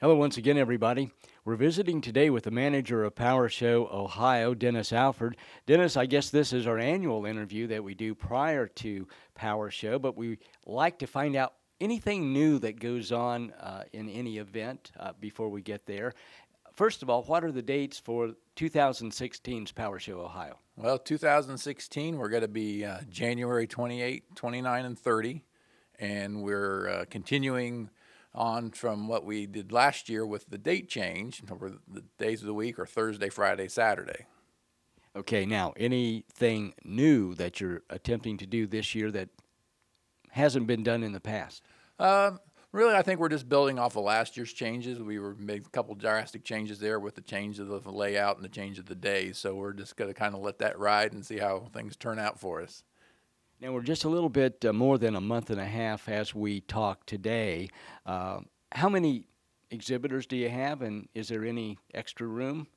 Hello, once again, everybody. We're visiting today with the manager of Power Show Ohio, Dennis Alford. Dennis, I guess this is our annual interview that we do prior to Power Show, but we like to find out anything new that goes on in any event before we get there. First of all, what are the dates for 2016's Power Show Ohio? Well, 2016, we're going to be January 28, 29, and 30, and we're continuing on from what we did last year with the date change, where the days of the week are Thursday, Friday, Saturday. Okay, now, anything new that you're attempting to do this year that hasn't been done in the past? Uh, Really, I think we're just building off of last year's changes. We were made a couple drastic changes there with the change of the layout and the change of the days, so we're just going to kind of let that ride and see how things turn out for us. Now, we're just a little bit more than a month and a half as we talk today. How many exhibitors do you have, and is there any extra room?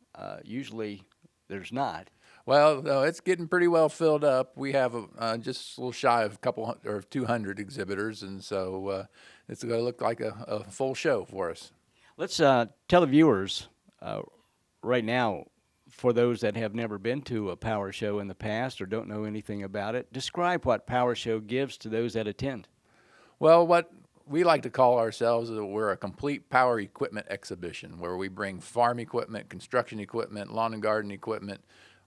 Usually there's not. Well, no, it's getting pretty well filled up. We have just a little shy of a couple or 200 exhibitors, and so it's going to look like a full show for us. Let's tell the viewers right now, for those that have never been to a power show in the past or don't know anything about it, describe what Power Show gives to those that attend. Well, what we like to call ourselves is we're a complete power equipment exhibition where we bring farm equipment, construction equipment, lawn and garden equipment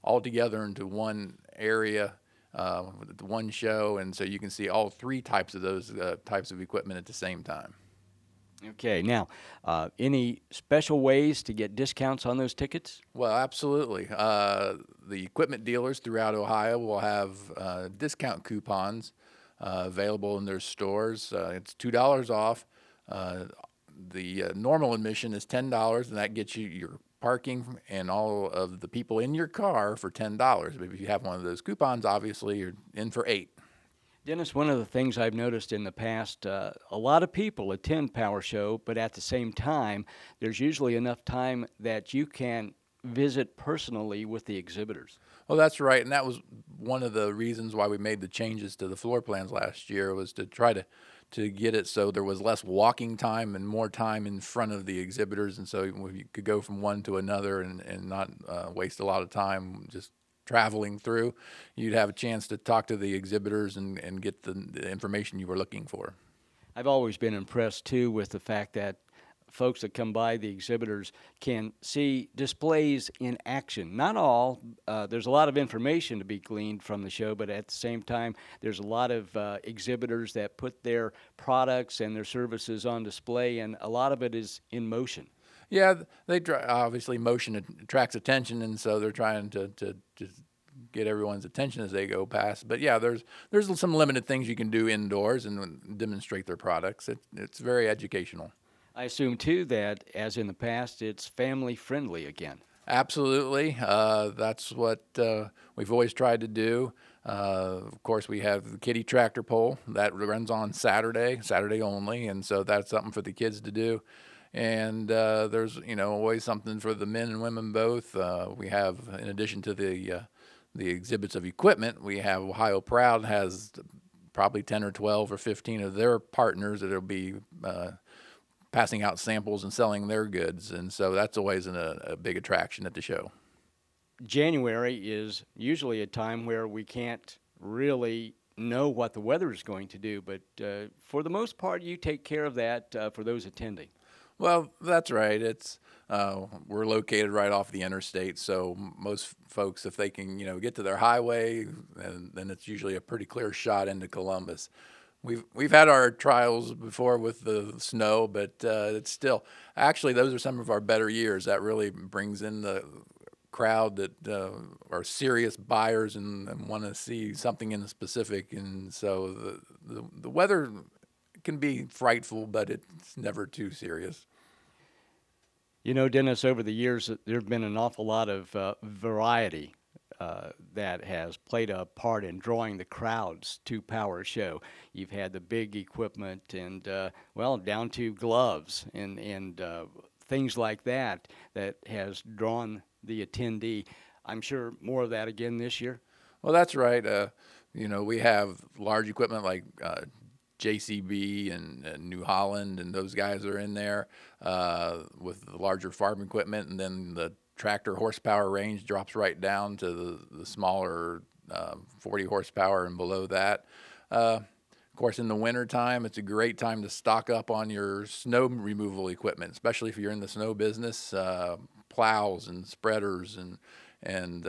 all together into one area, one show, and so you can see all three types of those types of equipment at the same time. Okay, now, any special ways to get discounts on those tickets? Well, absolutely. The equipment dealers throughout Ohio will have discount coupons available in their stores. It's $2 off. The normal admission is $10, and that gets you your parking and all of the people in your car for $10. But if you have one of those coupons, obviously you're in for $8. Dennis, one of the things I've noticed in the past, a lot of people attend Power Show, but at the same time, there's usually enough time that you can visit personally with the exhibitors. Well, that's right, and that was one of the reasons why we made the changes to the floor plans last year was to try to get it so there was less walking time and more time in front of the exhibitors, and so you could go from one to another and not waste a lot of time just traveling through. You'd have a chance to talk to the exhibitors and get the information you were looking for. I've always been impressed, too, with the fact that folks that come by the exhibitors can see displays in action. Not all. There's a lot of information to be gleaned from the show, but at the same time, there's a lot of exhibitors that put their products and their services on display, and a lot of it is in motion. Yeah, obviously motion attracts attention, and so they're trying to get everyone's attention as they go past. But yeah, there's some limited things you can do indoors and demonstrate their products. It's very educational. I assume, too, that, as in the past, it's family-friendly again. Absolutely. That's what we've always tried to do. Of course, we have the kiddie tractor pull that runs on Saturday only, and so that's something for the kids to do. And there's always something for the men and women both. We have, in addition to the exhibits of equipment, we have Ohio Proud has probably 10 or 12 or 15 of their partners that'll be passing out samples and selling their goods, and so that's always a big attraction at the show. January is usually a time where we can't really know what the weather is going to do, but for the most part, you take care of that for those attending. Well, that's right. It's we're located right off the interstate, so most folks, if they can, get to their highway, then it's usually a pretty clear shot into Columbus. We've had our trials before with the snow, but it's still actually those are some of our better years. That really brings in the crowd that are serious buyers and want to see something in the specific, and so the weather can be frightful, but it's never too serious. You know, Dennis, over the years, there have been an awful lot of variety that has played a part in drawing the crowds to Power Show. You've had the big equipment and, down to gloves and things like that that has drawn the attendee. I'm sure more of that again this year. Well, that's right. We have large equipment like JCB and New Holland, and those guys are in there with the larger farm equipment, and then the tractor horsepower range drops right down to the smaller 40 horsepower and below that. Of course, in the wintertime, it's a great time to stock up on your snow removal equipment, especially if you're in the snow business. Plows and spreaders and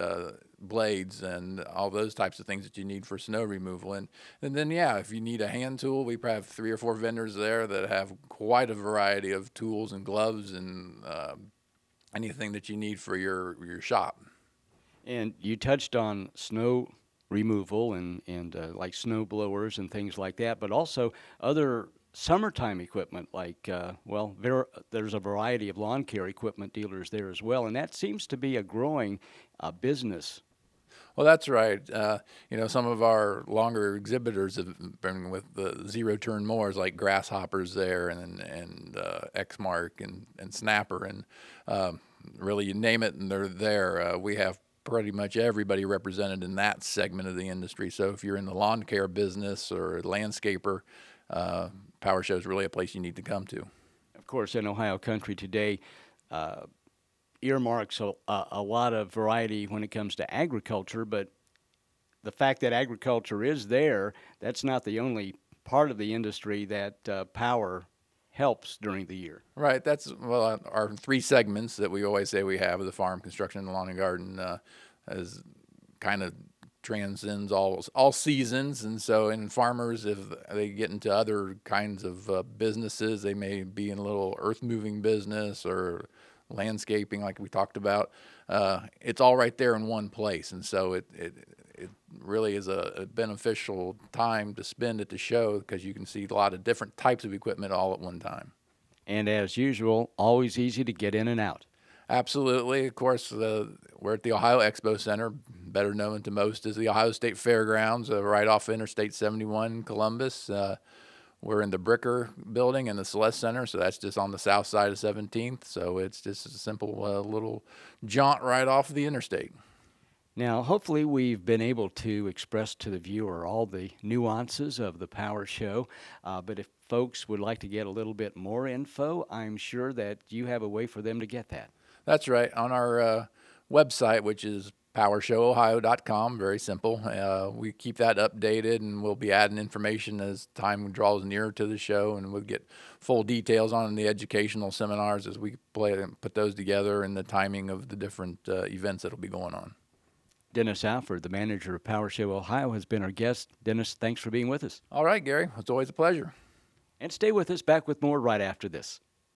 blades and all those types of things that you need for snow removal. And then, yeah, if you need a hand tool, we probably have 3 or 4 vendors there that have quite a variety of tools and gloves and anything that you need for your shop. And you touched on snow removal and like snow blowers and things like that, but also other summertime equipment like, there's a variety of lawn care equipment dealers there as well, and that seems to be a growing business. Well, that's right. Some of our longer exhibitors have been with the zero-turn mowers like Grasshoppers there and Exmark and Snapper, and really you name it and they're there. We have pretty much everybody represented in that segment of the industry. So if you're in the lawn care business or a landscaper, Power Show is really a place you need to come to. Of course, in Ohio Country today, earmarks a lot of variety when it comes to agriculture, but the fact that agriculture is there, that's not the only part of the industry that power helps during the year. Right. That's, well, our 3 segments that we always say we have: the farm, construction, and the lawn and garden, as kind of transcends all seasons. And so in farmers, if they get into other kinds of businesses, they may be in a little earth moving business or landscaping like we talked about. It's all right there in one place. And so it really is a beneficial time to spend at the show because you can see a lot of different types of equipment all at one time. And as usual, always easy to get in and out. Absolutely. Of course, we're at the Ohio Expo Center, better known to most as the Ohio State Fairgrounds, right off Interstate 71 in Columbus. We're in the Bricker building in the Celeste Center, so that's just on the south side of 17th. So it's just a simple little jaunt right off the interstate. Now, hopefully we've been able to express to the viewer all the nuances of the Power Show, but if folks would like to get a little bit more info, I'm sure that you have a way for them to get that. That's right. On our website, which is powershowOhio.com, very simple. We keep that updated, and we'll be adding information as time draws nearer to the show, and we'll get full details on the educational seminars as we put those together and the timing of the different events that will be going on. Dennis Alford, the manager of Power Show Ohio, has been our guest. Dennis, thanks for being with us. All right, Gary. It's always a pleasure. And stay with us, back with more right after this.